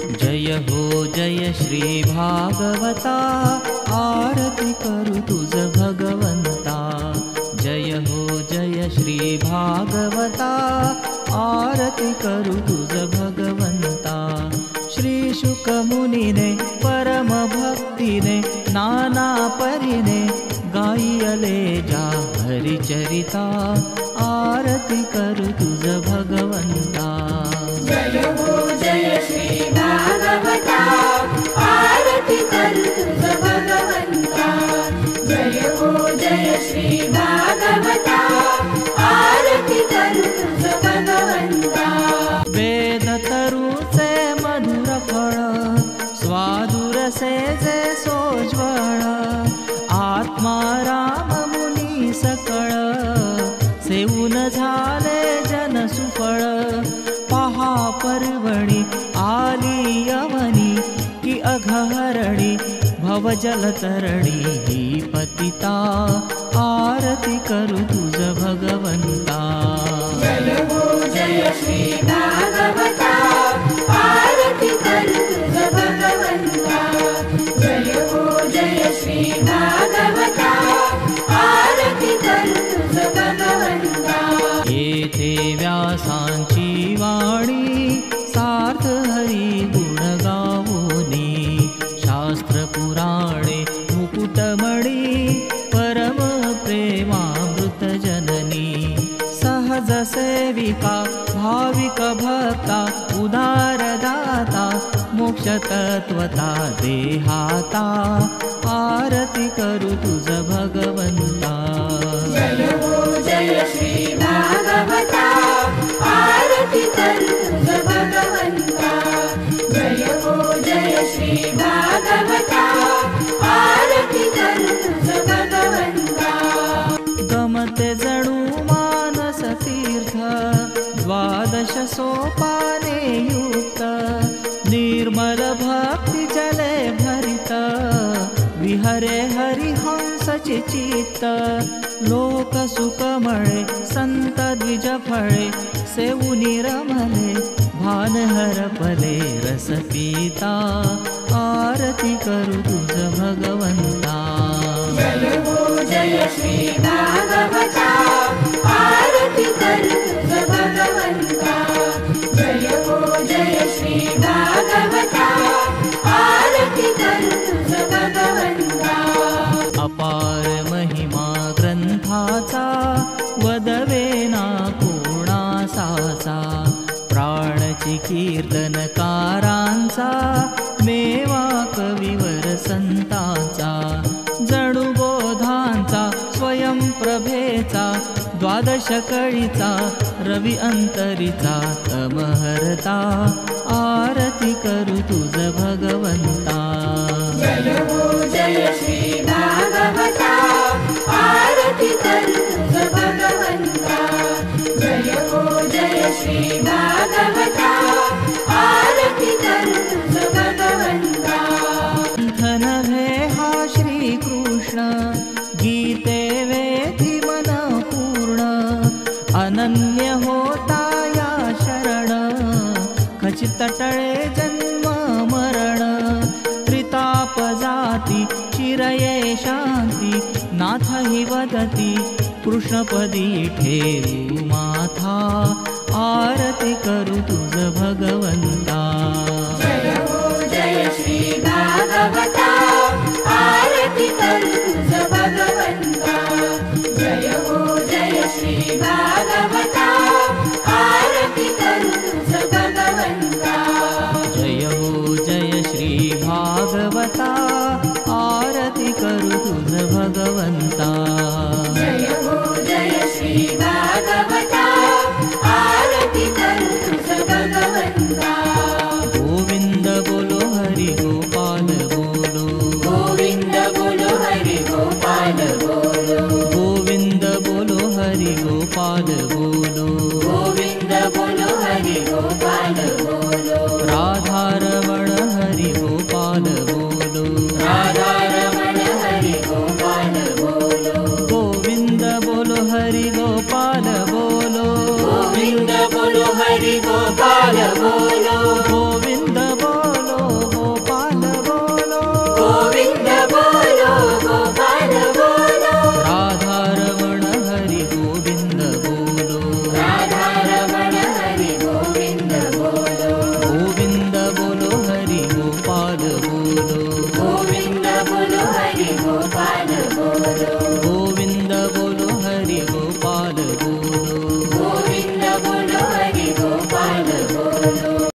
जय हो जय श्री भागवता, आरती करू तुझ भगवंता। जय हो जय श्री भागवता, आरती करू तुझ भगवंता। श्री शुक मुनीने परम भक्तीने नाना परीने गायले जा हरिचरिता, आरती करू तुझ भगवंता। जय हो जय श्री भागवता, आरती करू तुझ भगवंता। जय हो जय श्री भागवता, आरती करू तुझ भगवंता। वेद तरुचे मधुर फळ, स्वादुरसे जे सोज्वळ। आत्मा राम मुनी सकळ, सेवून झाले जन सुफळ। पहा पर्वणी आली यवनी, की अघहरणी भवजलतरणी ही पतिता, आरती करू तुझ भगवंता। जय हो जय श्री भागवता, आरती करू तुझ भगवंता। जय हो जय श्री भागवता, आरती करू तुझ भगवंता। येथे व्यासांची वाणी, सार्थ हरी गुण गावोनी। शास्त्र पुराणे मुकुटमणी, परम प्रेमामृत जननी। सहज सेविका भाविक भक्ता, उदार दाता मोक्ष तत्वता देहाता, आरती करू तुझ भगवंता। जय हो जय श्री भागवता, आरती करू तुझ भगवंता। जय हो जय श्री भागवता, आरती करू तुझ भगवंता। गमते जणू मानस तीर्थ, द्वादश सोपाने युक्त। निर्मल भक्ति जले भरित, विहरे हरिहंस चित्त। लोक सुखमळे संत द्विज फळे, सेवुनी रमले भान हरपले रस पीता, आरती करू तुझ भगवंता। जय हो जय श्री भागवता, आरती करू तुझ भगवंता। जय हो जय श्री भागवता, आरती करू तुझ भगवंता। अपार महिमा ग्रंथाचा, वदवेना कोणासाचा। प्राणची कीर्तनकारांचा, मेवा कविवर संतांचा। जणू बोधांचा स्वयं प्रभेचा, द्वादश कळीचा रवी अंतरीचा तमहरता, आरती करू तुझ भगवंता। जय हो जय श्री भागवता, आरती करू तुझ भगवंता। जय हो जय श्री भागवता, आरती करू तुझ भगवंता। धनवे हा श्री कृष्ण, गीते वेधी मन पूर्ण। अनन्य होता या शरण, खचित टळे जन्म मरण। त्रिताप जाती चिरये शांती, नाथ हि वदती कृष्णपदी ठेवू माथा, आरती करू तुझ भगवंता। जय हो जय श्री भागवता, आरती करू तुझ भगवंता। जय हो जय श्री भागवता, आरती करू तुझ भगवंता। जय हो जय श्री भागवता, आरती करू तुझ भगवंता। जय हो जय श्री भागवता, आरती करू तुझ भगवंता। गोविंद गोविन्द